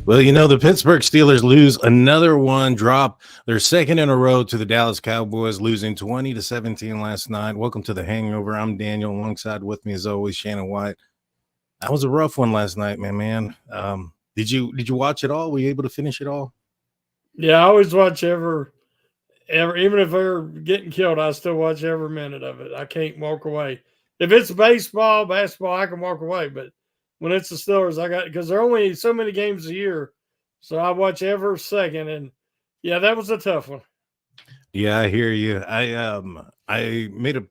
Well, the Pittsburgh Steelers lose another one, drop their second in a row to the Dallas Cowboys, losing 20-17 last night. Welcome to the Hangover. I'm Daniel. Alongside with me, as always, Shannon White. That was a rough one last night, man. Did you watch it all? Were you able to finish it all? Yeah, I always watch every even if they're getting killed, I still watch every minute of it. I can't walk away. If it's baseball, basketball, I can walk away. But when it's the Steelers, I got because there are only so many games a year, so I watch every second. And yeah, that was a tough one. Yeah, I hear you. I made a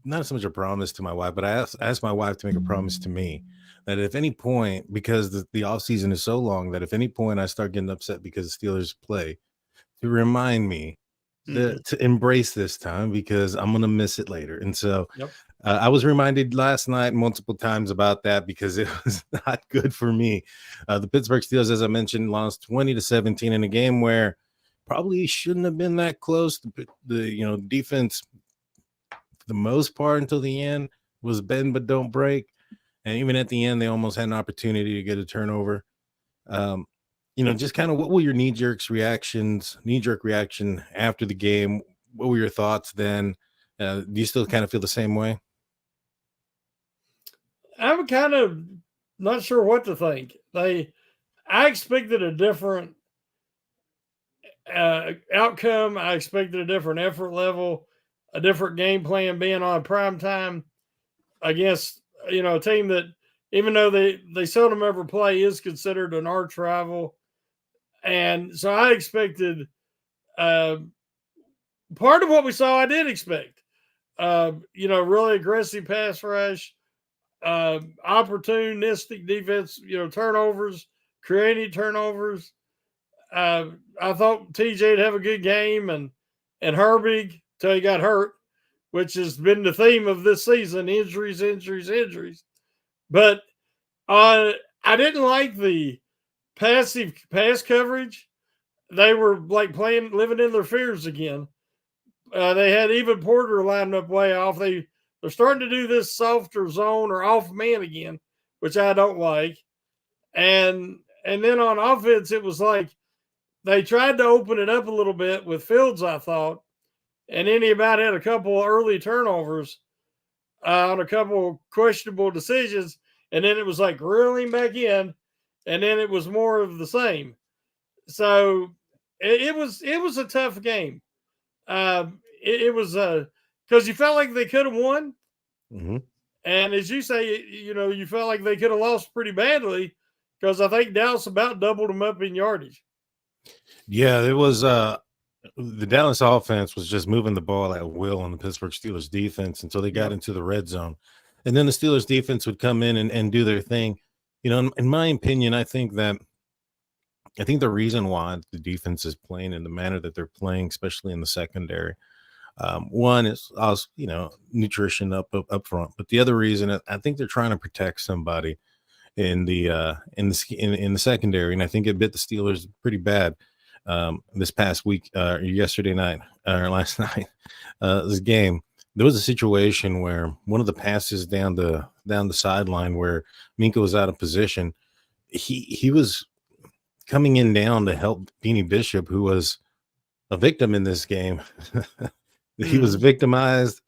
not so much a promise to my wife, but I asked my wife to make a promise to me that if any point, because the off season is so long, that if any point I start getting upset because the Steelers play, to remind me Mm-hmm. to embrace this time because I'm gonna miss it later. And so Yep. I was reminded last night multiple times about that because it was not good for me. The Pittsburgh Steelers, as I mentioned, lost 20-17 in a game where probably shouldn't have been that close. The defense, for the most part, until the end, was bend but don't break. And even at the end, they almost had an opportunity to get a turnover. Um, just kind of what were your knee jerk reaction after the game? What were your thoughts then? Do you still kind of feel the same way? I'm kind of not sure what to think. I expected a different outcome. I expected a different effort level, a different game plan being on prime time against a team that even though they seldom ever play is considered an arch rival. And so I expected uh, part of what we saw. I did expect, really aggressive pass rush, opportunistic defense, turnovers, creating turnovers. I thought TJ'd have a good game, and Herbig till he got hurt, which has been the theme of this season: injuries, injuries, injuries. But I didn't like the passive pass coverage. They were like living in their fears again. They had even Porter lined up way off. They're starting to do this softer zone or off man again, which I don't like. And then on offense, it was like they tried to open it up a little bit with Fields, I thought, and then he about had a couple of early turnovers on a couple of questionable decisions, and then it was like reeling back in, and then it was more of the same. So it was a tough game. It was because you felt like they could have won, Hmm. and as you say, you felt like they could have lost pretty badly because I think Dallas about doubled them up in yardage. Yeah, it was the Dallas offense was just moving the ball at will on the Pittsburgh Steelers defense until they got Yep. into the red zone. And then the Steelers defense would come in and do their thing. In my opinion, I think the reason why the defense is playing in the manner that they're playing, especially in the secondary, one is also, nutrition up front. But the other reason, I think they're trying to protect somebody in the secondary, and I think it bit the Steelers pretty bad this past week, yesterday night or last night. This game, there was a situation where one of the passes down the sideline where Minka was out of position. He was coming in down to help Beanie Bishop, who was a victim in this game. He was Mm-hmm. victimized,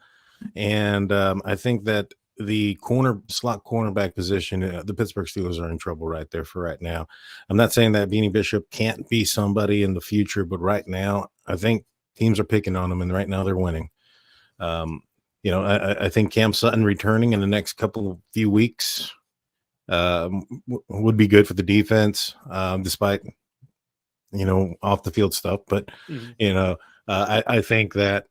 and I think that the slot cornerback position, the Pittsburgh Steelers are in trouble right there for right now. I'm not saying that Beanie Bishop can't be somebody in the future, but right now, I think teams are picking on him, and right now they're winning. Um, I think Cam Sutton returning in the next few weeks would be good for the defense, despite off the field stuff. But Mm-hmm. I think that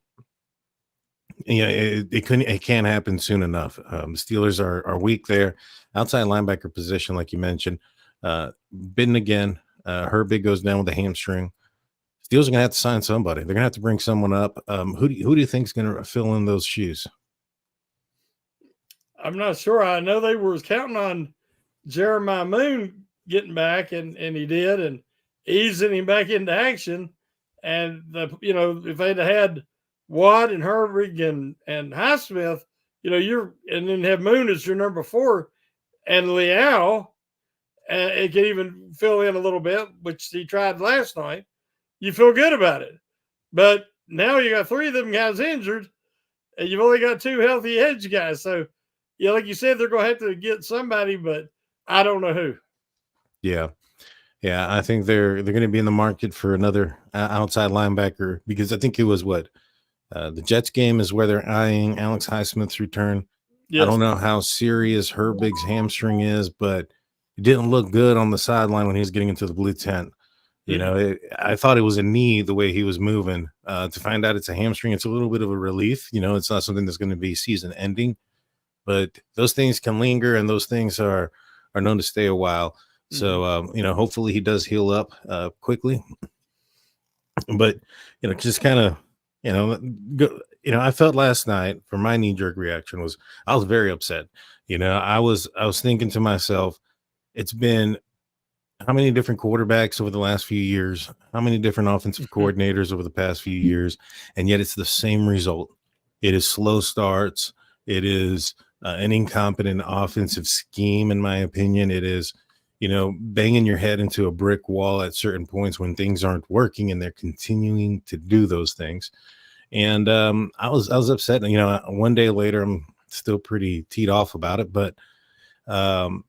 it can't happen soon enough. The Steelers are weak there, outside linebacker position, like you mentioned. Bitten again. Herbig goes down with a hamstring. Steelers are gonna have to sign somebody. They're gonna have to bring someone up. Who do you think is gonna fill in those shoes? I'm not sure. I know they were counting on Jeremiah Moon getting back, and he did, and easing him back into action. And if they'd had Watt and Herbig and Highsmith, you're and then have Moon as your number four and Leal. it can even fill in a little bit, which he tried last night. You feel good about it. But now you got 3 of them guys injured, and you've only got 2 healthy edge guys. So, yeah, like you said, they're going to have to get somebody, but I don't know who. Yeah. Yeah, I think they're going to be in the market for another outside linebacker, because I think it was the Jets game is where they're eyeing Alex Highsmith's return. I Yes. don't know how serious Herbig's hamstring is, but it didn't look good on the sideline when he was getting into the blue tent. You know, I thought it was a knee the way he was moving. To find out it's a hamstring, it's a little bit of a relief. You know, it's not something that's going to be season ending, but those things can linger, and those things are known to stay a while. So, you know, hopefully he does heal up quickly. But, you know, just kind of, you know, I felt last night, for my knee jerk reaction was, I was very upset. You know, I was thinking to myself, it's been how many different quarterbacks over the last few years, how many different offensive coordinators over the past few years, and yet it's the same result. It is slow starts. It is an incompetent offensive scheme, in my opinion. It is, you know, banging your head into a brick wall at certain points when things aren't working, and they're continuing to do those things. And I was upset. You know, one day later, I'm still pretty teed off about it, but the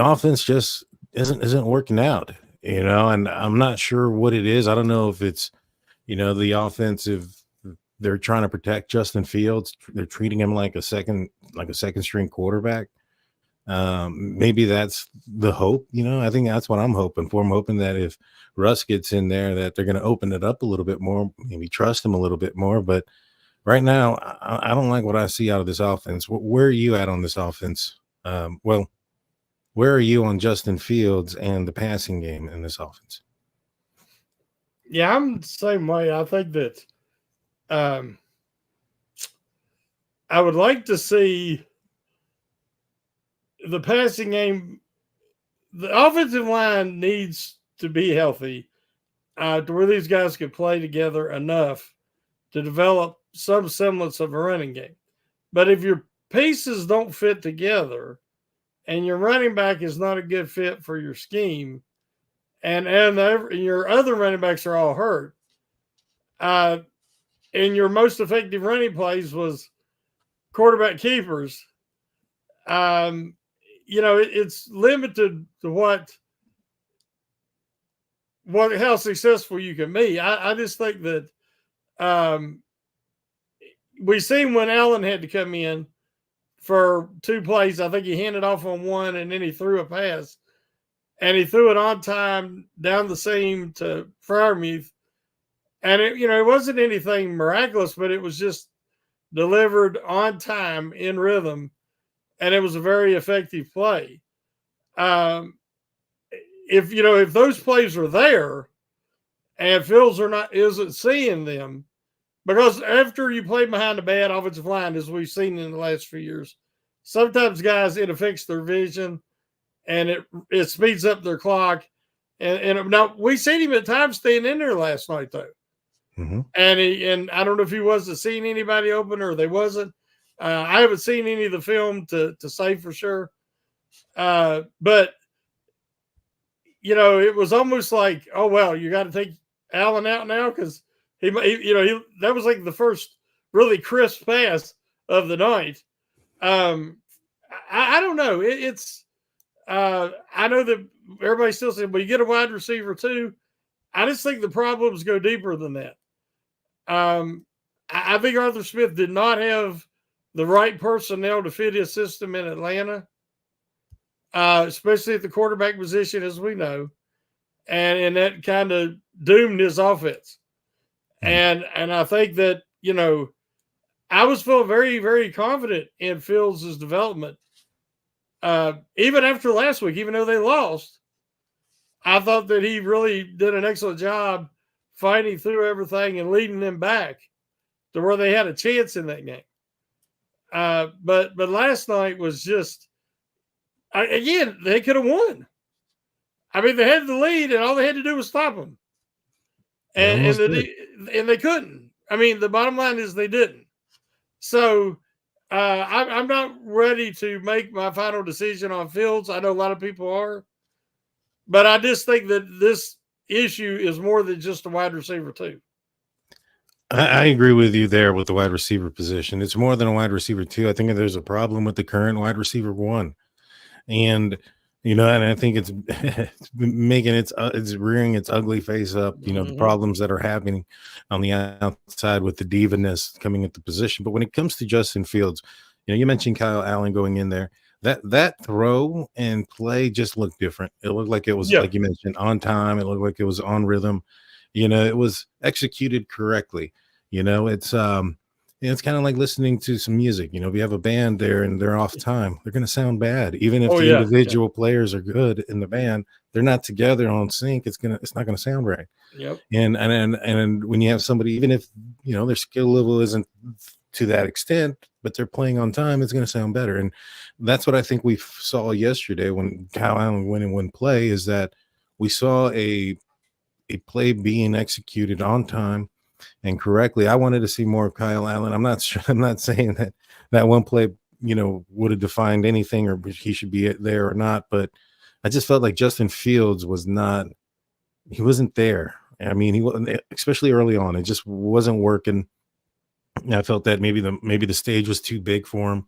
offense just isn't working out, you know, and I'm not sure what it is. I don't know if it's, you know, the offensive, they're trying to protect Justin Fields. They're treating him like a second string quarterback. Maybe that's the hope, you know. I think that's what I'm hoping for. I'm hoping that if Russ gets in there, that they're going to open it up a little bit more, maybe trust him a little bit more. But right now, I don't like what I see out of this offense. Where are you at on this offense? Well, where are you on Justin Fields and the passing game in this offense? Yeah, I'm the same way. I think that I would like to see the passing game. The offensive line needs to be healthy to where these guys could play together enough to develop some semblance of a running game. But if your pieces don't fit together and your running back is not a good fit for your scheme, and your other running backs are all hurt, and your most effective running plays was quarterback keepers, you know, it's limited to how successful you can be. I just think that we seen when Allen had to come in for 2 plays. I think he handed off on one, and then he threw a pass, and he threw it on time down the seam to Freiermuth. And it wasn't anything miraculous, but it was just delivered on time in rhythm, and it was a very effective play. If those plays are there, and Fields isn't seeing them, because after you play behind a bad offensive line, as we've seen in the last few years, sometimes guys, it affects their vision, and it speeds up their clock. And now we seen him at times staying in there last night though. Mm-hmm. And I don't know if he wasn't seeing anybody open or they wasn't. I haven't seen any of the film to say for sure. But it was almost like, oh well, you got to take Allen out now because he that was like the first really crisp pass of the night. I don't know. I know that everybody's still saying, well, you get a wide receiver too. I just think the problems go deeper than that. I think Arthur Smith did not have the right personnel to fit his system in Atlanta, especially at the quarterback position, as we know, and that kind of doomed his offense. And I think that I was feeling very, very confident in Fields' development. Even after last week, even though they lost, I thought that he really did an excellent job fighting through everything and leading them back to where they had a chance in that game. But last night was just, again, they could have won. I mean, they had the lead, and all they had to do was stop them. And they couldn't. I mean, the bottom line is they didn't. So I'm not ready to make my final decision on Fields. I know a lot of people are, but I just think that this issue is more than just a wide receiver too. I agree with you there with the wide receiver position. It's more than a wide receiver two. I think there's a problem with the current wide receiver one, and and I think it's it's making it's rearing its ugly face up. The Mm-hmm. problems that are happening on the outside with the divaness coming at the position. But when it comes to Justin Fields, you mentioned Kyle Allen going in there. That throw and play just looked different. It looked like it was, Yeah. like you mentioned, on time. It looked like it was on rhythm. It was executed correctly. It's kind of like listening to some music. If you have a band there and they're off time, they're going to sound bad. Even if Oh the yeah. Yeah. individual players are good in the band, they're not together on sync. It's not going to sound right. Yep. And when you have somebody, even if their skill level isn't to that extent, but they're playing on time, it's going to sound better. And that's what I think we saw yesterday when Kyle Allen went and went play, is that we saw a play being executed on time and correctly. I wanted to see more of Kyle Allen. I'm not sure. I'm not saying that one play, would have defined anything or he should be there or not. But I just felt like Justin Fields he wasn't there. I mean, he wasn't, especially early on. It just wasn't working. And I felt that maybe the stage was too big for him.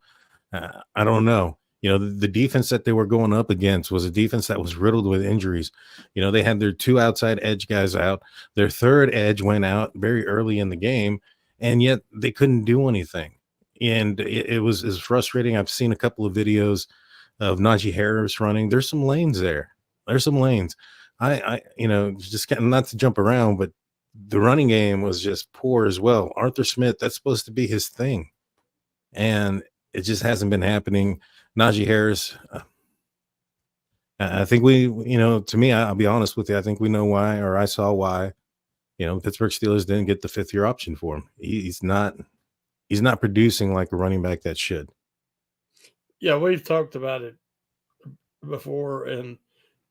I don't know. The defense that they were going up against was a defense that was riddled with injuries. They had their two outside edge guys out. Their third edge went out very early in the game, and yet they couldn't do anything. And it was frustrating. I've seen a couple of videos of Naji Harris running. There's some lanes there. There's some lanes. Just not to jump around, but the running game was just poor as well. Arthur Smith, that's supposed to be his thing. And it just hasn't been happening. Naji Harris, I think to me, I'll be honest with you, I think we know why, or I saw why, Pittsburgh Steelers didn't get the 5th-year option for him. He's not producing like a running back that should. Yeah, we've talked about it before, and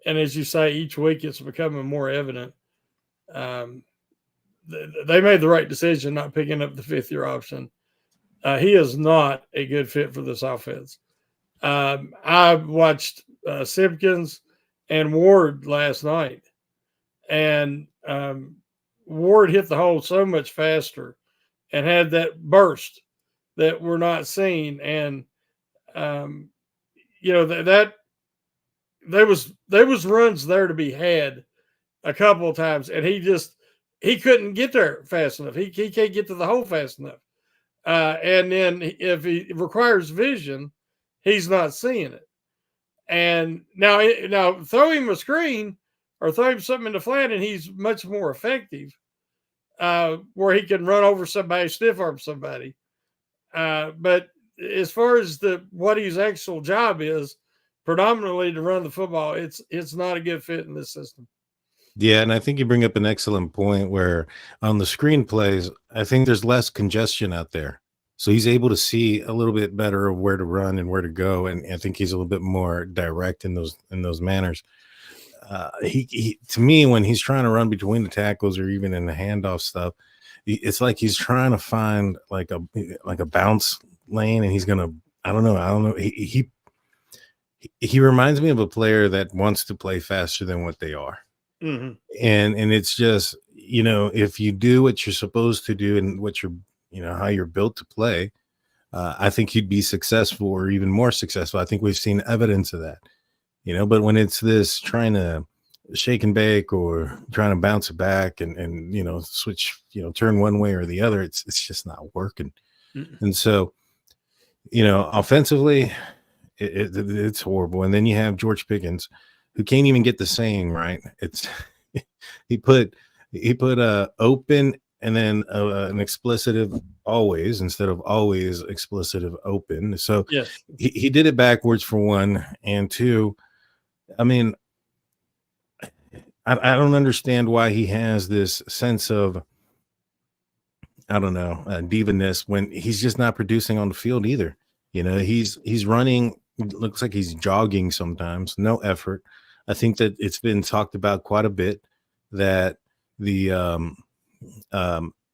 as you say, each week it's becoming more evident. They made the right decision not picking up the 5th-year option. He is not a good fit for this offense. I watched Simpkins and Ward last night, and Ward hit the hole so much faster and had that burst that we're not seeing. And that there was runs there to be had a couple of times, and he couldn't get there fast enough. He can't get to the hole fast enough. And then if he requires vision, he's not seeing it. And now throw him a screen or throw him something in the flat, and he's much more effective. Where he can run over somebody, stiff arm somebody. But as far as what his actual job is, predominantly to run the football, it's not a good fit in this system. Yeah, and I think you bring up an excellent point where on the screenplays, I think there's less congestion out there. So he's able to see a little bit better of where to run and where to go. And I think he's a little bit more direct in those manners. He to me, when he's trying to run between the tackles or even in the handoff stuff, it's like he's trying to find like a bounce lane, and he's gonna, I don't know. He reminds me of a player that wants to play faster than what they are. Mm-hmm. And it's just, if you do what you're supposed to do and what you're, how you're built to play, I think you'd be successful or even more successful. I think we've seen evidence of that, but when it's this trying to shake and bake or trying to bounce it back and switch, turn one way or the other, it's just not working. Mm-hmm. And so, offensively, it's horrible. And then you have George Pickens, who can't even get the saying right. It's he put open and then an explicitive always instead of always explicitive open. So yes, he did it backwards for one, and two, I mean, I don't understand why he has this sense of, I don't know, divaness when he's just not producing on the field either. He's running, looks like he's jogging sometimes, no effort. I think that it's been talked about quite a bit that the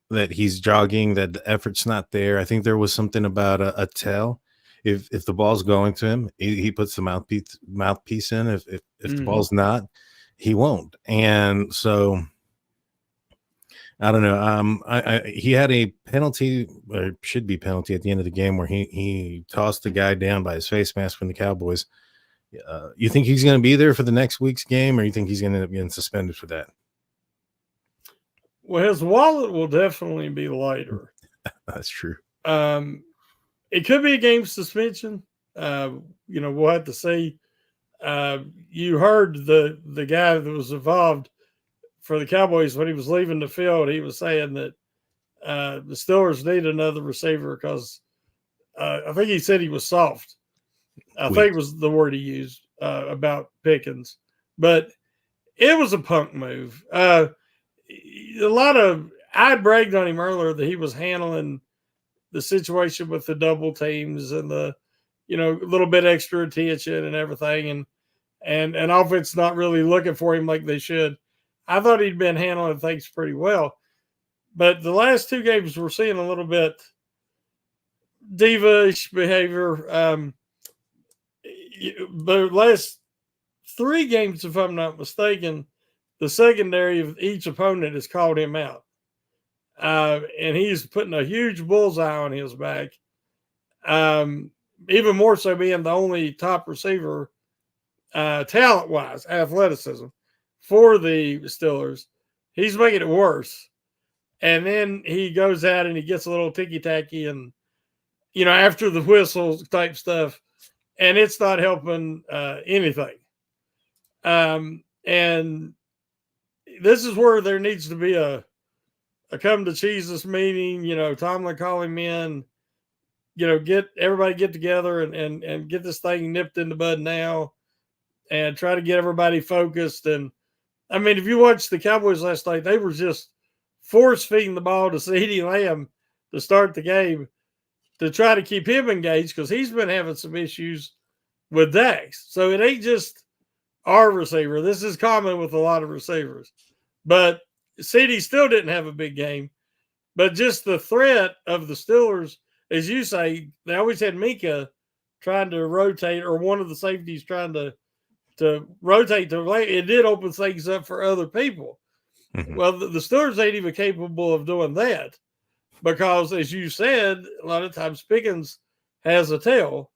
that he's jogging, that the effort's not there. I think there was something about a tell. If the ball's going to him, he puts the mouthpiece in. If the Mhm. ball's not, he won't. And so I don't know. He had a penalty, or should be penalty at the end of the game, where he tossed the guy down by his face mask from the Cowboys. You think he's going to be there for the next week's game, or you think he's going to end up getting suspended for that? Well, his wallet will definitely be lighter. That's true. It could be a game suspension. We'll have to see. You heard the guy that was involved for the Cowboys when he was leaving the field. He was saying that the Steelers need another receiver because I think he said he was soft. I think was the word he used about Pickens, but it was a punk move. I bragged on him earlier that he was handling the situation with the double teams and the, a little bit extra attention and everything, and offense not really looking for him like they should. I thought he'd been handling things pretty well, but the last two games we're seeing a little bit diva-ish behavior. The last three games, if I'm not mistaken, the secondary of each opponent has called him out. And he's putting a huge bullseye on his back. Even more so being the only top receiver, talent-wise, athleticism, for the Steelers. He's making it worse. And then he goes out and he gets a little ticky-tacky and, after the whistle type stuff, and it's not helping anything. And this is where there needs to be a come to Jesus meeting, Tomlin call him in, get everybody get together and get this thing nipped in the bud now and try to get everybody focused. And I mean, if you watched the Cowboys last night, they were just force feeding the ball to CeeDee Lamb to start the game to try to keep him engaged because he's been having some issues with Dax. So it ain't just our receiver. This is common with a lot of receivers. But CeeDee still didn't have a big game. But just the threat of the Steelers, as you say, they always had Mika trying to rotate, or one of the safeties trying to rotate to lane. It did open things up for other people. Mm-hmm. Well, the Steelers ain't even capable of doing that because, as you said, a lot of times Pickens has a tail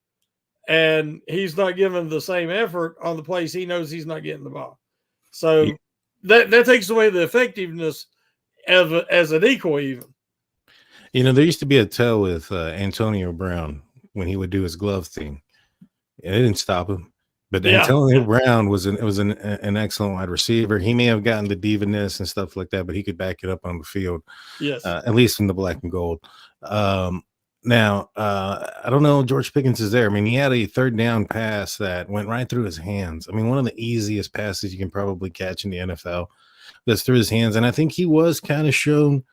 and he's not giving the same effort on the plays he knows he's not getting the ball. So that takes away the effectiveness as an decoy even. There used to be a tell with Antonio Brown when he would do his glove thing. It didn't stop him. But Antonio Brown was an excellent wide receiver. He may have gotten the diva-ness and stuff like that, but he could back it up on the field. Yes. At least in the black and gold. Now, I don't know. George Pickens is there. I mean, he had a third down pass that went right through his hands. I mean, one of the easiest passes you can probably catch in the NFL. That's through his hands. And I think he was kind of shown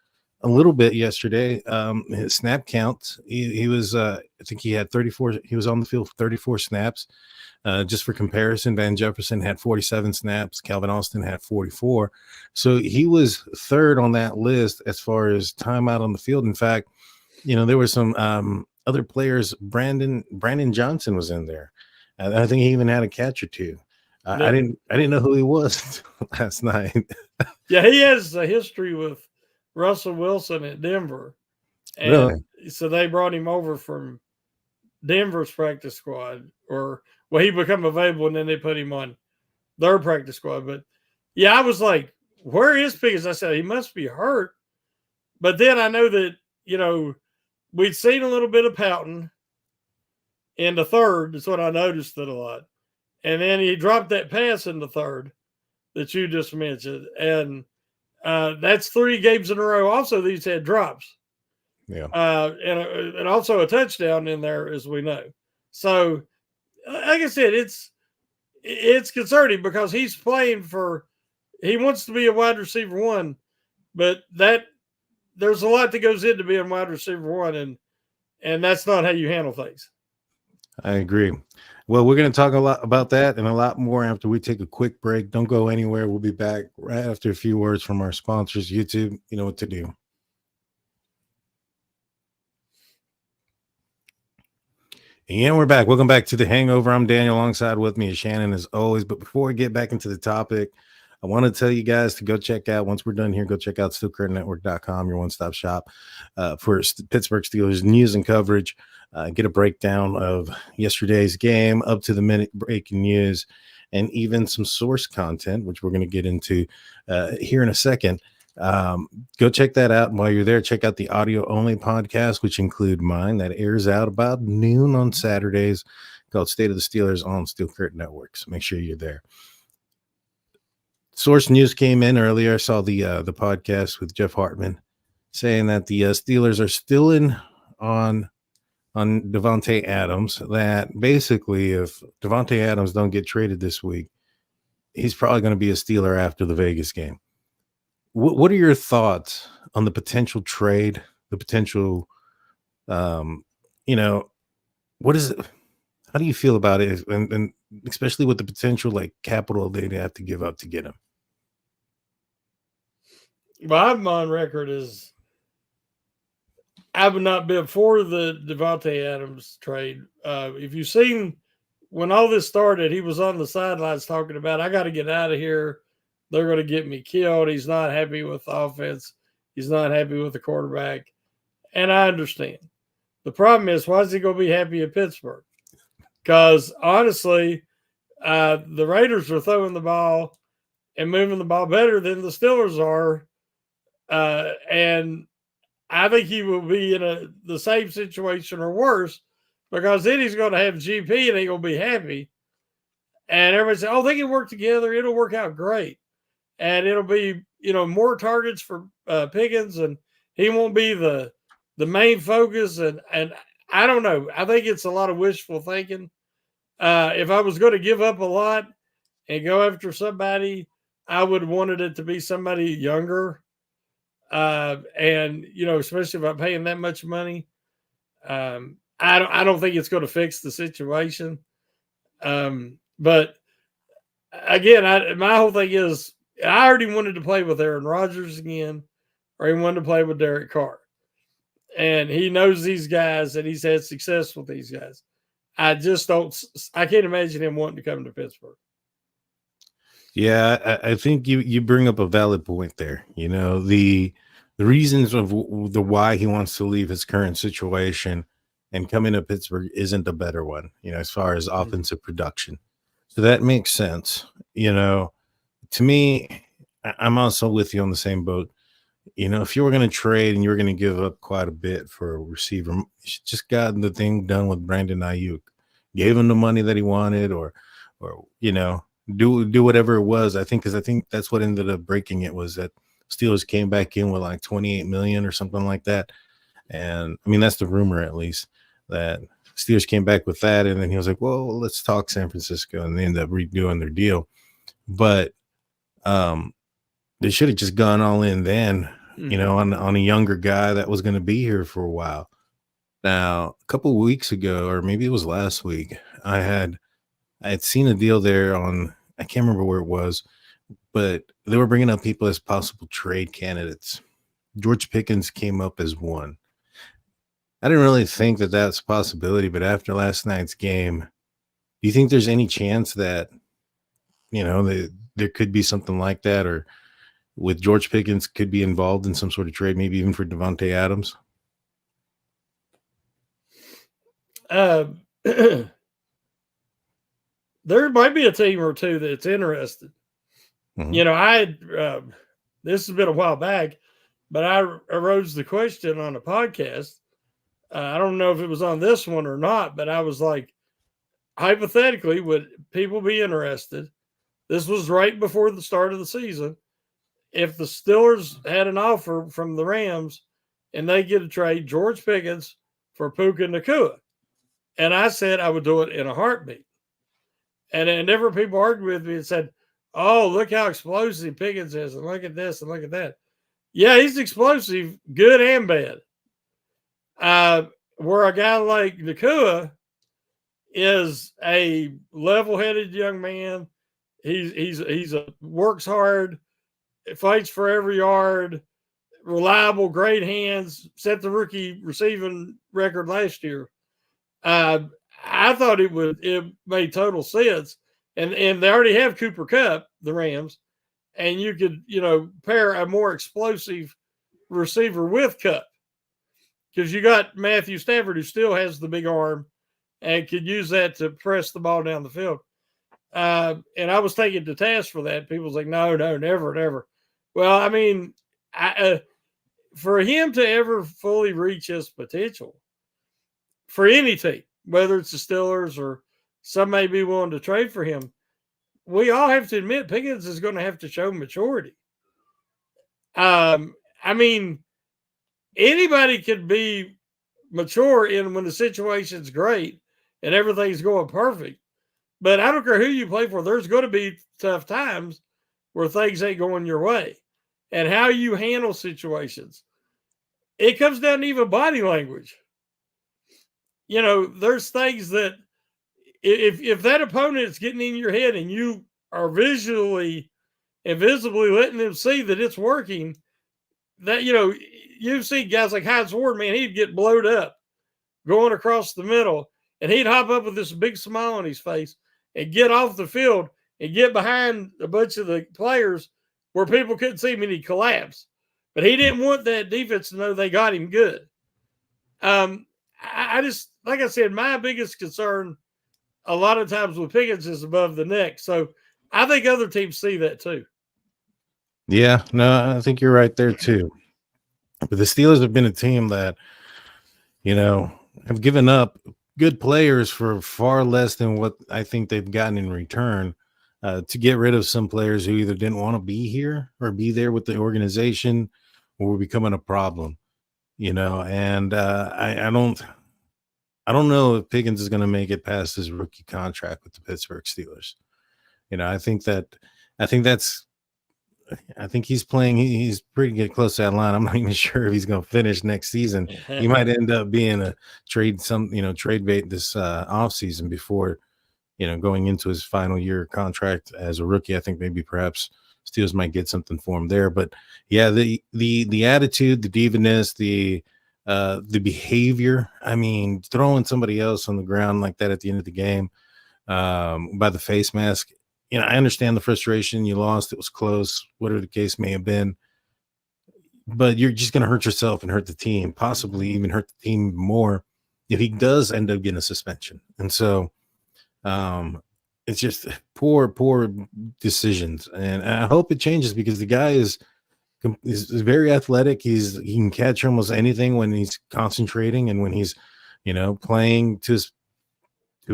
a little bit yesterday. His snap count, he was, I think he had 34. He was on the field for 34 snaps. Just for comparison, Van Jefferson had 47 snaps. Calvin Austin had 44. So he was third on that list as far as time out on the field. In fact, there were some other players. Brandon Johnson was in there. I think he even had a catch or two. I didn't know who he was last night. Yeah, he has a history with Russell Wilson at Denver. And really? So they brought him over from Denver's practice squad, he become available and then they put him on their practice squad. But yeah, I was like, where is Pickens? I said, he must be hurt. But then I know that, we'd seen a little bit of pouting in the third. That's what I noticed it a lot. And then he dropped that pass in the third that you just mentioned. And that's 3 games in a row. Also, these had drops. Yeah. And also a touchdown in there, as we know. So, like I said, it's concerning because he's playing he wants to be a wide receiver one, but there's a lot that goes into being wide receiver one, and that's not how you handle things. I agree. Well, we're going to talk a lot about that and a lot more after we take a quick break. Don't go anywhere. We'll be back right after a few words from our sponsors. YouTube, you know what to do. And we're back. Welcome back to the Hangover. I'm Daniel. Alongside with me is Shannon, as always. But before we get back into the topic, I want to tell you guys to go check out, once we're done here, go check out SteelCurtainNetwork.com, your one-stop shop for Pittsburgh Steelers news and coverage. Get a breakdown of yesterday's game, up-to-the-minute breaking news, and even some source content, which we're going to get into here in a second. Go check that out. And while you're there, check out the audio only podcast, which include mine that airs out about noon on Saturdays, called State of the Steelers on Steel Curtain Network. So make sure you're there. Source news came in earlier. I saw the podcast with Jeff Hartman saying that the Steelers are still in on Devontae Adams, that basically if Devontae Adams don't get traded this week, he's probably going to be a Steeler after the Vegas game. What are your thoughts on the potential trade, the potential, what is it? How do you feel about it? And especially with the potential like capital they'd have to give up to get him. Well, I'm on record as I would not be for the Devontae Adams trade. If you've seen when all this started, he was on the sidelines talking about, I got to get out of here. They're going to get me killed. He's not happy with the offense. He's not happy with the quarterback. And I understand. The problem is, why is he going to be happy in Pittsburgh? Because honestly, the Raiders are throwing the ball and moving the ball better than the Steelers are. And I think he will be in the same situation or worse, because then he's going to have GP and he's going to be happy. And everybody says, oh, they can work together. It'll work out great. And it'll be, more targets for Pickens, and he won't be the main focus. And I don't know. I think it's a lot of wishful thinking. If I was going to give up a lot and go after somebody, I would have wanted it to be somebody younger. And especially if I'm paying that much money, I don't think it's going to fix the situation. But again, my whole thing is, I already wanted to play with Aaron Rodgers again, or he wanted to play with Derek Carr, and he knows these guys and he's had success with these guys. I can't imagine him wanting to come to Pittsburgh. Yeah, I think you bring up a valid point there. The reasons of the why he wants to leave his current situation and come into Pittsburgh isn't a better one, as far as offensive production. So that makes sense. To me, I'm also with you on the same boat. If you were going to trade and you were going to give up quite a bit for a receiver, you should just gotten the thing done with Brandon Ayuk, gave him the money that he wanted, or do whatever it was. I think that's what ended up breaking it, was that Steelers came back in with like 28 million or something like that. And I mean, that's the rumor, at least, that Steelers came back with that. And then he was like, well, let's talk San Francisco. And they ended up redoing their deal. But they should have just gone all in then, on a younger guy that was going to be here for a while. Now, a couple of weeks ago, or maybe it was last week, I had seen a deal there on, I can't remember where it was, but they were bringing up people as possible trade candidates. George Pickens came up as one. I didn't really think that that's a possibility, but after last night's game, do you think there's any chance that, there could be something like that, or with George Pickens could be involved in some sort of trade, maybe even for Devontae Adams? There might be a team or two that's interested. Mm-hmm. This has been a while back, but I arose the question on a podcast. I don't know if it was on this one or not, but I was like, hypothetically, would people be interested? This was right before the start of the season. If the Steelers had an offer from the Rams and they get to trade George Pickens for Puka Nacua, and I said I would do it in a heartbeat. And different people argued with me and said, oh, look how explosive Pickens is, and look at this and look at that. Yeah, he's explosive, good and bad. Where a guy like Nacua is a level-headed young man. He's works hard, fights for every yard, reliable, great hands, set the rookie receiving record last year. I thought it made total sense. And they already have Cooper Kupp, the Rams, and you could, pair a more explosive receiver with Kupp because you got Matthew Stafford, who still has the big arm and could use that to press the ball down the field. And I was taken to task for that. People was like, no, never, never. Well, I mean, for him to ever fully reach his potential for any team, whether it's the Steelers or some may be willing to trade for him, we all have to admit Pickens is going to have to show maturity. I mean, anybody could be mature when the situation's great and everything's going perfect. But I don't care who you play for, there's going to be tough times where things ain't going your way. And how you handle situations. It comes down to even body language. There's things that if that opponent is getting in your head and you are visually and visibly letting them see that it's working, that, you've seen guys like Hines Ward, man, he'd get blowed up going across the middle and he'd hop up with this big smile on his face and get off the field and get behind a bunch of the players where people couldn't see him and he'd collapse. But he didn't want that defense to know they got him good. I just, like I said, my biggest concern a lot of times with Pickens is above the neck. So I think other teams see that too. Yeah, no, I think you're right there too. But the Steelers have been a team that, have given up good players for far less than what I think they've gotten in return to get rid of some players who either didn't want to be here or be there with the organization or were becoming a problem, and I don't know if Pickens is going to make it past his rookie contract with the Pittsburgh Steelers. I think he's playing. He's pretty good close to that line. I'm not even sure if he's going to finish next season. He might end up being a trade bait this offseason before, going into his final year contract as a rookie. I think maybe perhaps Steelers might get something for him there. But yeah, the attitude, the divaness, the behavior. I mean, throwing somebody else on the ground like that at the end of the game by the face mask. I understand the frustration. You lost. It was close, whatever the case may have been. But you're just going to hurt yourself and hurt the team, possibly even hurt the team more if he does end up getting a suspension. And so it's just poor decisions. And I hope it changes because the guy is very athletic. He can catch almost anything when he's concentrating and when he's, playing to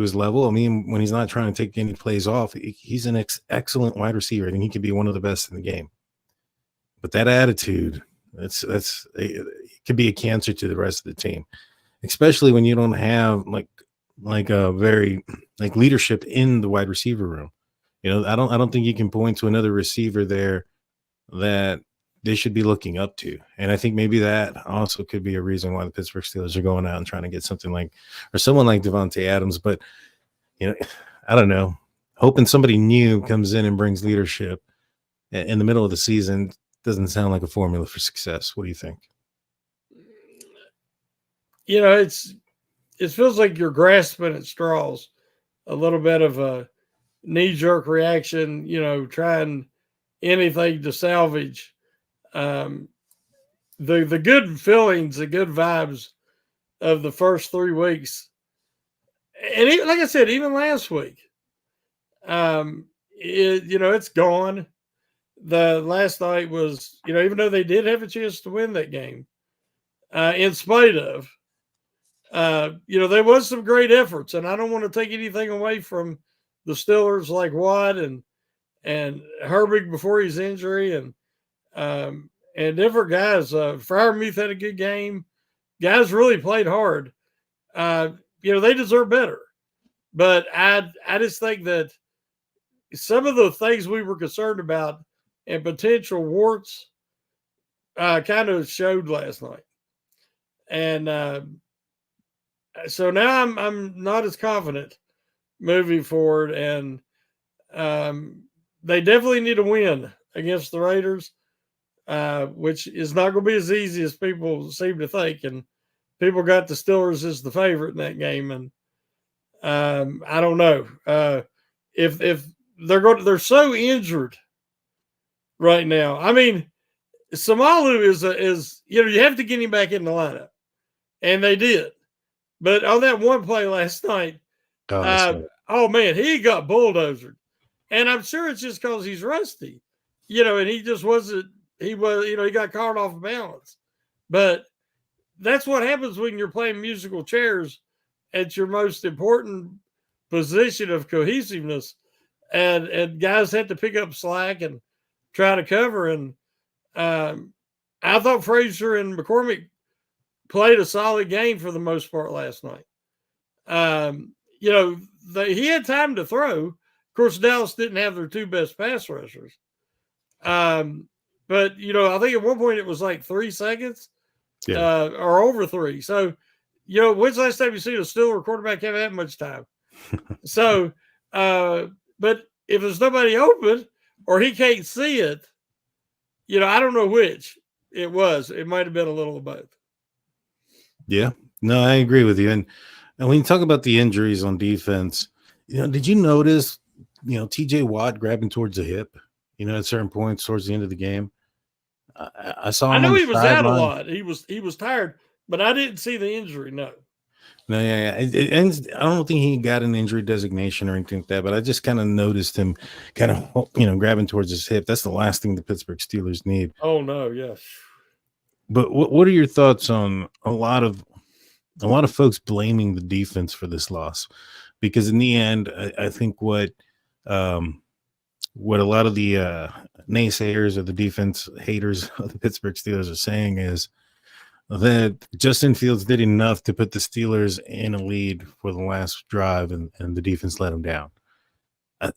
his level. I mean, when he's not trying to take any plays off, he's an excellent wide receiver and he could be one of the best in the game. But that attitude, it could be a cancer to the rest of the team, especially when you don't have like a very leadership in the wide receiver room. I don't think you can point to another receiver there that they should be looking up to. And I think maybe that also could be a reason why the Pittsburgh Steelers are going out and trying to get someone like Devontae Adams. But, I don't know, hoping somebody new comes in and brings leadership in the middle of the season doesn't sound like a formula for success. What do you think? It feels like you're grasping at straws, a little bit of a knee-jerk reaction, trying anything to salvage the good feelings, the good vibes of the first 3 weeks. And even, like I said, even last week, it's gone. The last night was, even though they did have a chance to win that game, in spite of, there was some great efforts, and I don't want to take anything away from the Steelers like Watt and Herbig before his injury and different guys. Freiermuth had a good game. Guys really played hard. They deserve better. But I just think that some of the things we were concerned about and potential warts kind of showed last night. And so now I'm not as confident moving forward. And they definitely need a win against the Raiders, which is not going to be as easy as people seem to think. And people got the Steelers as the favorite in that game. And I don't know if they're so injured right now. I mean, Samalu is you have to get him back in the lineup, and they did. But on that one play last night, oh man, he got bulldozered, and I'm sure it's just because he's rusty, and he just wasn't. He was, he got caught off balance. But that's what happens when you're playing musical chairs at your most important position of cohesiveness, and guys had to pick up slack and try to cover. And I thought Frazier and McCormick played a solid game for the most part last night. He had time to throw. Of course, Dallas didn't have their two best pass rushers. But I think at one point it was like 3 seconds, or over 3. So, when's the last time you see a Steeler quarterback have that much time? So, but if there's nobody open or he can't see it, I don't know which it was. It might have been a little of both. Yeah, no, I agree with you. And when you talk about the injuries on defense, did you notice, TJ Watt grabbing towards the hip, at certain points towards the end of the game? I saw him. I know he was out a lot. He was tired, but I didn't see the injury. No. No, yeah. And I don't think he got an injury designation or anything like that, but I just kind of noticed him kind of, grabbing towards his hip. That's the last thing the Pittsburgh Steelers need. Oh no, yes. But what are your thoughts on a lot of folks blaming the defense for this loss? Because in the end, I think what a lot of the naysayers or the defense haters of the Pittsburgh Steelers are saying is that Justin Fields did enough to put the Steelers in a lead for the last drive, and the defense let them down. I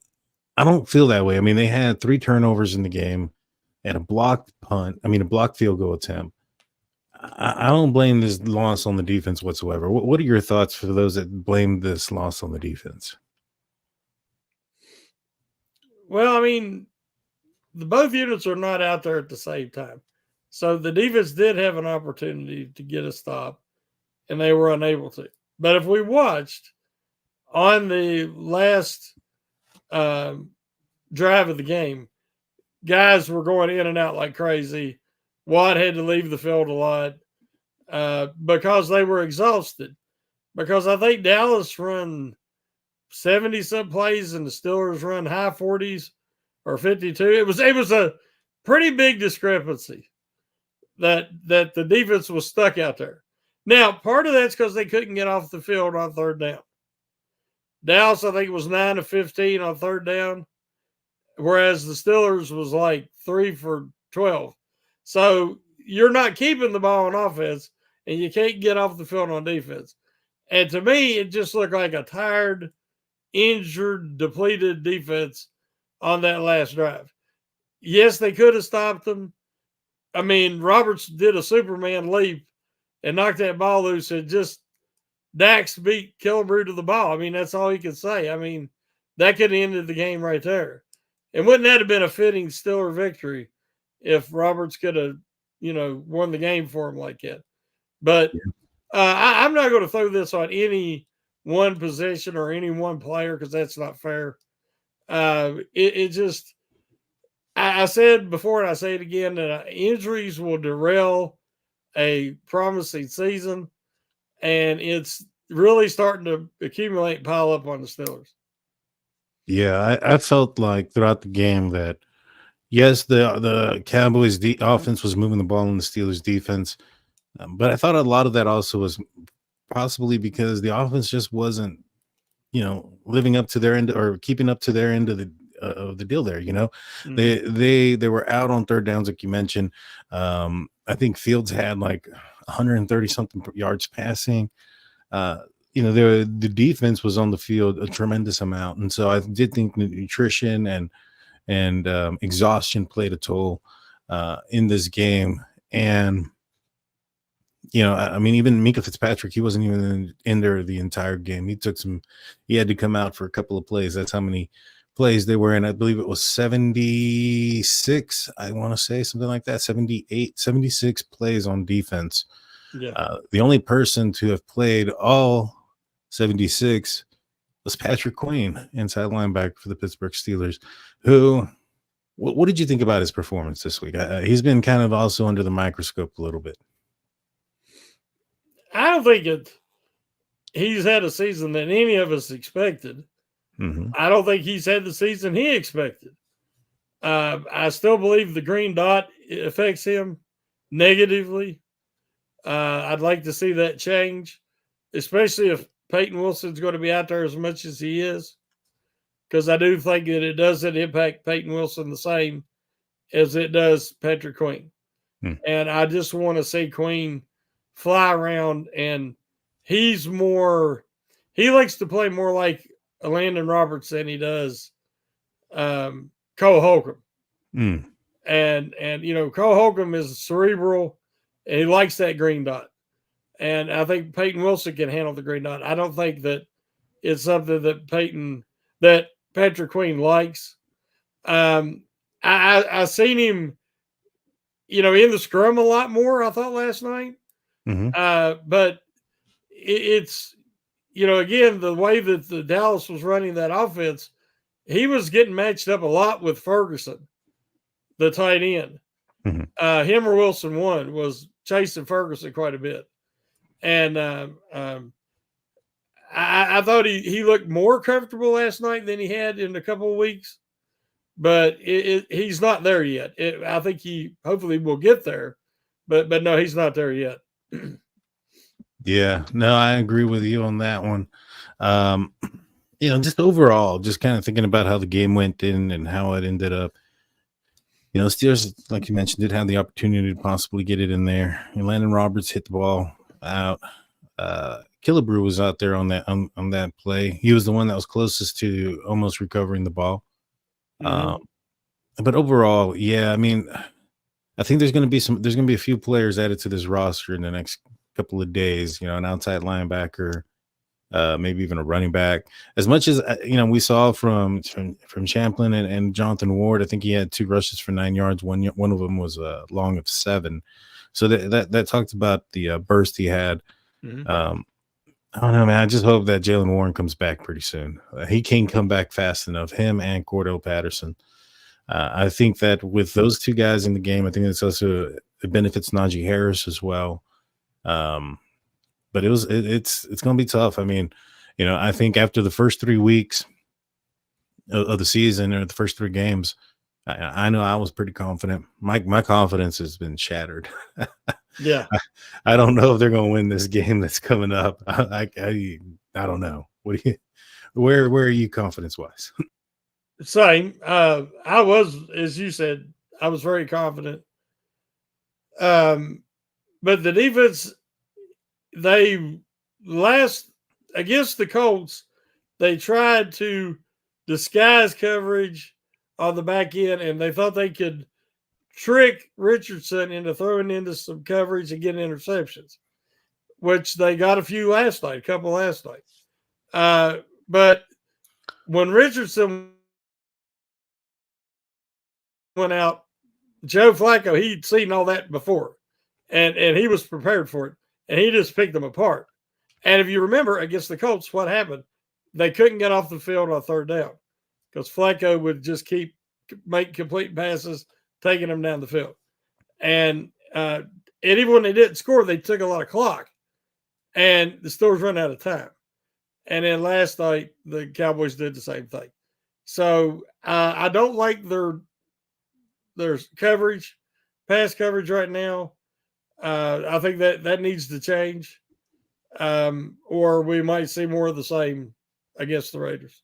don't feel that way. I mean, they had 3 turnovers in the game and a blocked field goal attempt. I don't blame this loss on the defense whatsoever. What are your thoughts for those that blame this loss on the defense? Well, I mean, both units are not out there at the same time. So the defense did have an opportunity to get a stop, and they were unable to. But if we watched on the last drive of the game, guys were going in and out like crazy. Watt had to leave the field a lot because they were exhausted. Because I think Dallas run 70-some plays and the Steelers run high 40s or 52. It was a pretty big discrepancy that the defense was stuck out there. Now, part of that's because they couldn't get off the field on third down. Dallas, I think, was 9 of 15 on third down, whereas the Steelers was like 3 for 12. So you're not keeping the ball on offense, and you can't get off the field on defense. And to me, it just looked like a tired, injured, depleted defense on that last drive. Yes, they could have stopped them. I mean, Roberts did a Superman leap and knocked that ball loose, and just Dax beat Killebrew to the ball. I mean, that's all he could say. I mean, that could have ended the game right there. And wouldn't that have been a fitting Steeler victory if Roberts could have, won the game for him like that? But I'm not going to throw this on any one position or any one player because that's not fair. It just, I said before and I say it again, that injuries will derail a promising season, and it's really starting to accumulate, pile up on the Steelers. Yeah, I felt like throughout the game that, yes, the Cowboys' offense was moving the ball in the Steelers' defense, but I thought a lot of that also was possibly because the offense just wasn't, living up to their end or keeping up to their end of the deal there. Mm-hmm. They were out on third downs, like you mentioned. I think Fields had like 130 something yards passing. The defense was on the field a tremendous amount, and so I did think nutrition and exhaustion played a toll in this game. And even Minkah Fitzpatrick, he wasn't even in there the entire game. He had to come out for a couple of plays. That's how many plays they were in. I believe it was 76. I want to say something like that. 76 plays on defense. Yeah. The only person to have played all 76 was Patrick Queen, inside linebacker for the Pittsburgh Steelers, who what did you think about his performance this week? He's been kind of also under the microscope a little bit. I don't think he's had a season that any of us expected. Mm-hmm. I don't think he's had the season he expected. I still believe the green dot affects him negatively. I'd like to see that change, especially if Peyton Wilson's going to be out there as much as he is, because I do think that it doesn't impact Peyton Wilson the same as it does Patrick Queen. And I just want to see Queen fly around, and he likes to play more like a Landon Roberts than he does Cole Holcomb. And Cole Holcomb is cerebral, and he likes that green dot. And I think Peyton Wilson can handle the green dot. I don't think that it's something that Patrick Queen likes. I seen him, in the scrum a lot more, I thought, last night. But it's, again, the way that the Dallas was running that offense, he was getting matched up a lot with Ferguson, the tight end. Him or Wilson one was chasing Ferguson quite a bit. And I thought he looked more comfortable last night than he had in a couple of weeks. But he's not there yet. I think he hopefully will get there, but no, he's not there yet. Yeah, no, I agree with you on that one. Just overall, just kind of thinking about how the game went in and how it ended up. Steelers, like you mentioned, did have the opportunity to possibly get it in there. And Landon Roberts hit the ball out. Killebrew was out there on that play. He was the one that was closest to almost recovering the ball. But overall, yeah, I mean, I think there's going to be a few players added to this roster in the next couple of days, an outside linebacker, maybe even a running back. As much as, we saw from Champlin and Jonathan Ward, I think he had 2 rushes for 9 yards. One of them was long of 7. So that talked about the burst he had. I don't know, man. I just hope that Jaylen Warren comes back pretty soon. He can come back fast enough, him and Cordell Patterson. I think that with those 2 guys in the game, I think it benefits Naji Harris as well. But it's going to be tough. I mean, I think after the first 3 weeks of the season, or the first 3 games, I know I was pretty confident. My confidence has been shattered. Yeah. I don't know if they're going to win this game that's coming up. I don't know. Where are you confidence wise? Same. I was, as you said, I was very confident. But the defense, against the Colts, they tried to disguise coverage on the back end, and they thought they could trick Richardson into throwing into some coverage and getting interceptions, which they got a couple last night. But when Richardson went out, Joe Flacco, he'd seen all that before, and he was prepared for it, and he just picked them apart. And if you remember, against the Colts, what happened? They couldn't get off the field on 3rd down because Flacco would just make complete passes, taking them down the field. And even when they didn't score, they took a lot of clock, and the Steelers run out of time. And then last night, the Cowboys did the same thing. So I don't like their coverage, pass coverage right now. I think that needs to change, or we might see more of the same against the Raiders.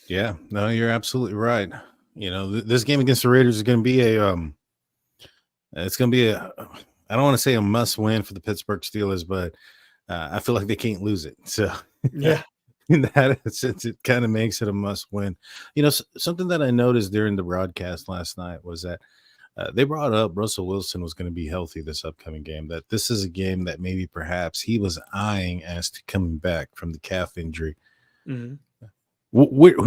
Yeah, no, you're absolutely right. This game against the Raiders is going to be it's going to be I don't want to say a must win for the Pittsburgh Steelers, but I feel like they can't lose it. So yeah, in that sense, it kind of makes it a must win. Something that I noticed during the broadcast last night was that they brought up Russell Wilson was going to be healthy this upcoming game, that this is a game that maybe perhaps he was eyeing as to coming back from the calf injury. Who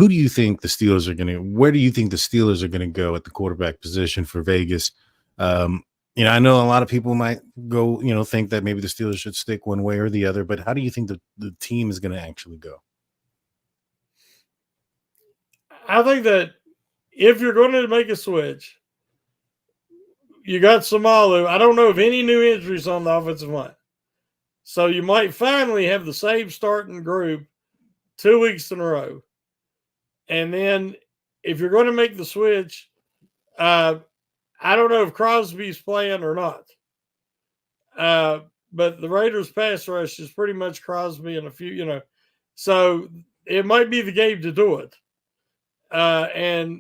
do you think the Steelers are going to? Where do you think the Steelers are going to go at the quarterback position for Vegas? I know a lot of people might go, think that maybe the Steelers should stick one way or the other, but how do you think the team is going to actually go? I think that if you're going to make a switch, you got Samalu. I don't know of any new injuries on the offensive line. So you might finally have the same starting group 2 weeks in a row. And then if you're going to make the switch, I don't know if Crosby's playing or not. But the Raiders pass rush is pretty much Crosby and a few, so it might be the game to do it. Because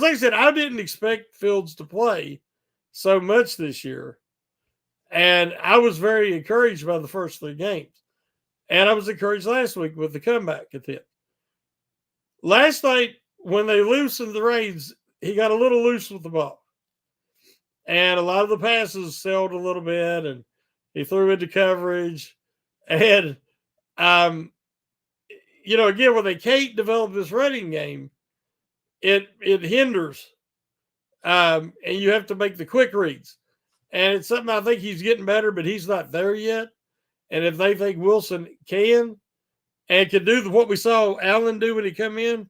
like I said, I didn't expect Fields to play so much this year. And I was very encouraged by the first 3 games. And I was encouraged last week with the comeback at the end. Last night, when they loosened the reins, he got a little loose with the ball. And a lot of the passes sailed a little bit, and he threw into coverage. And, again, when they can't develop this running game, it hinders. And you have to make the quick reads. And it's something I think he's getting better, but he's not there yet. And if they think Wilson can and can do what we saw Allen do when he come in,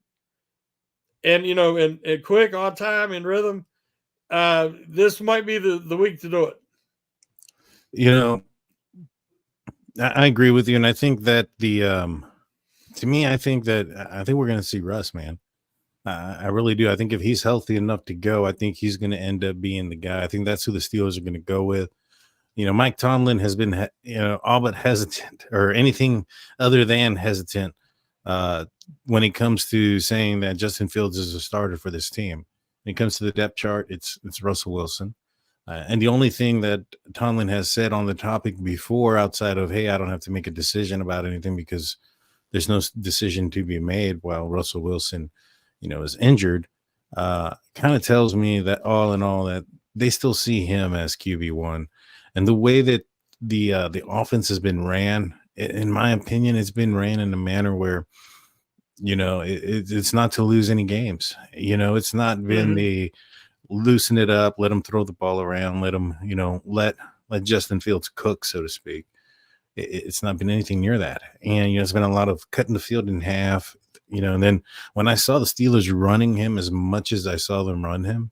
and and quick, on time, in rhythm, this might be the week to do it. I agree with you, and I think that to me, I think we're going to see Russ, man. I really do. I think if he's healthy enough to go, I think he's going to end up being the guy. I think that's who the Steelers are going to go with. Mike Tomlin has been, all but hesitant or anything other than hesitant when it comes to saying that Justin Fields is a starter for this team. When it comes to the depth chart, it's Russell Wilson. And the only thing that Tomlin has said on the topic before, outside of, hey, I don't have to make a decision about anything because there's no decision to be made while Russell Wilson, is injured, kind of tells me that all in all that they still see him as QB1. And the way that the offense has been ran, in my opinion, it's been ran in a manner where, it's not to lose any games. It's not been the loosen it up, let him throw the ball around, let him, let Justin Fields cook, so to speak. It's not been anything near that. And, it's been a lot of cutting the field in half, and then when I saw the Steelers running him as much as I saw them run him,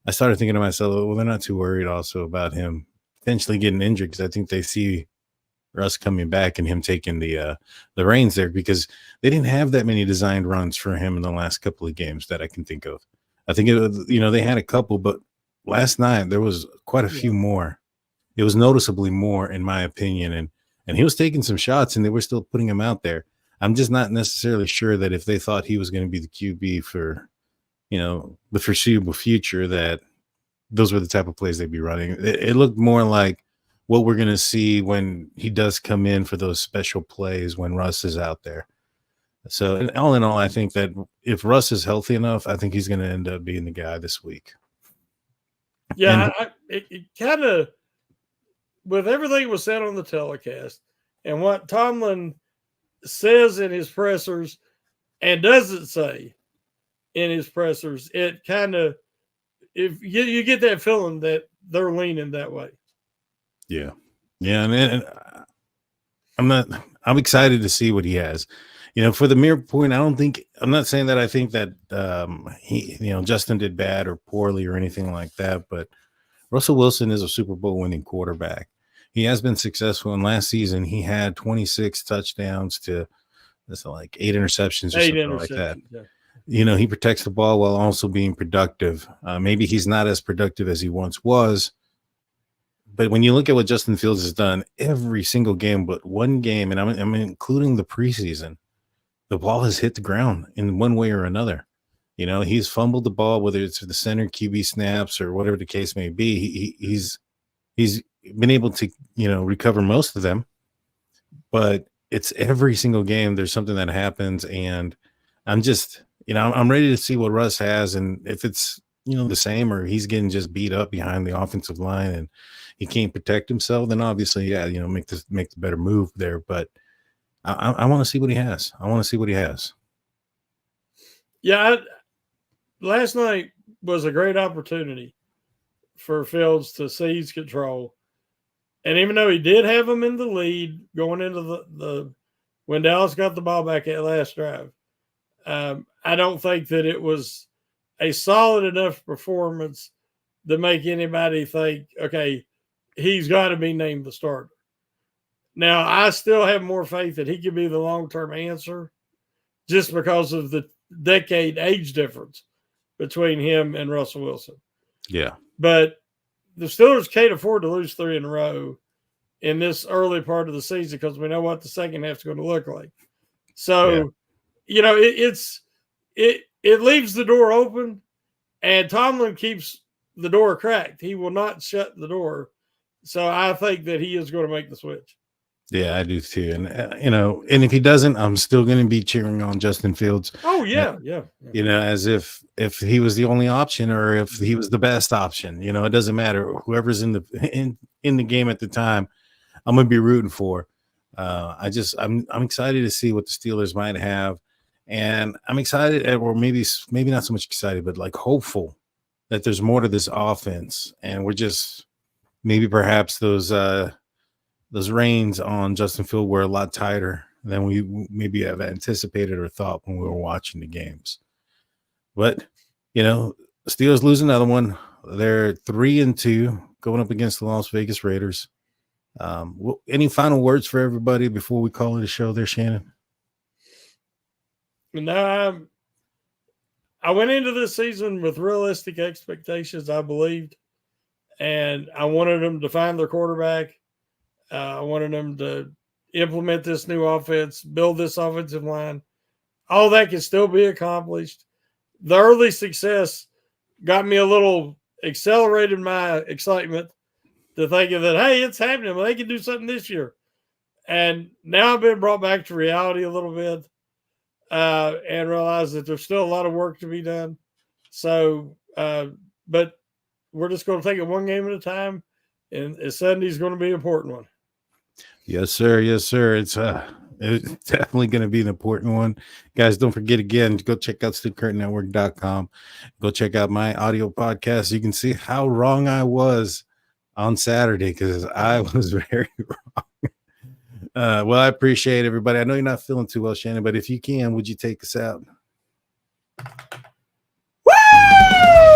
I started thinking to myself, well, they're not too worried also about him potentially getting injured, because I think they see Russ coming back and him taking the reins there, because they didn't have that many designed runs for him in the last couple of games that I can think of. I think they had a couple, but last night there was quite a few more. It was noticeably more, in my opinion, and he was taking some shots, and they were still putting him out there. I'm just not necessarily sure that if they thought he was going to be the QB for, the foreseeable future, that those were the type of plays they'd be running. It looked more like what we're going to see when he does come in for those special plays when Russ is out there. So all in all, I think that if Russ is healthy enough, I think he's going to end up being the guy this week. Yeah, it kind of, with everything that was said on the telecast and what Tomlin says in his pressers and doesn't say in his pressers, it kind of, if you get that feeling that they're leaning that way. Yeah. And I'm excited to see what he has. For the mere point, I'm not saying that I think that Justin did bad or poorly or anything like that, but Russell Wilson is a Super Bowl winning quarterback. He has been successful. And last season, he had 26 touchdowns to like 8 interceptions or something like that. Yeah. He protects the ball while also being productive. Maybe he's not as productive as he once was. But when you look at what Justin Fields has done every single game but one game, and I'm including the preseason, the ball has hit the ground in one way or another. He's fumbled the ball, whether it's the center QB snaps or whatever the case may be. He's been able to, recover most of them. But it's every single game there's something that happens, and I'm just, I'm ready to see what Russ has, and if it's, the same or he's getting just beat up behind the offensive line and he can't protect himself, then obviously, yeah, make the better move there. But I want to see what he has. Yeah, last night was a great opportunity for Fields to seize control. And even though he did have him in the lead going into the when Dallas got the ball back at last drive, I don't think that it was a solid enough performance to make anybody think, okay, he's got to be named the starter. Now, I still have more faith that he could be the long-term answer just because of the decade age difference between him and Russell Wilson. Yeah. But the Steelers can't afford to lose 3 in a row in this early part of the season because we know what the second half is going to look like. So, it leaves the door open, and Tomlin keeps the door cracked. He will not shut the door. So I think that he is going to make the switch. Yeah, I do too. And, and if he doesn't, I'm still going to be cheering on Justin Fields. Oh, yeah. As if he was the only option or if he was the best option. It doesn't matter. Whoever's in the game at the time, I'm going to be rooting for. I'm excited to see what the Steelers might have. And I'm excited, or maybe not so much excited, but like hopeful that there's more to this offense. And we're just maybe perhaps those reins on Justin Field were a lot tighter than we maybe have anticipated or thought when we were watching the games. But, the Steelers lose another one. They're 3-2 going up against the Las Vegas Raiders. Any final words for everybody before we call it a show there, Shannon? No, I went into this season with realistic expectations, I believed, and I wanted them to find their quarterback. I wanted them to implement this new offense, build this offensive line. All that can still be accomplished. The early success got me a little accelerated my excitement to thinking that, hey, it's happening. Well, they can do something this year. And now I've been brought back to reality a little bit and realize that there's still a lot of work to be done. So, but we're just going to take it one game at a time. And Sunday's going to be an important one. Yes, sir. Yes, sir. It's definitely going to be an important one. Guys, don't forget again, go check out SteelCurtainNetwork.com. Go check out my audio podcast. You can see how wrong I was on Saturday because I was very wrong. Well, I appreciate everybody. I know you're not feeling too well, Shannon, but if you can, would you take us out? Woo!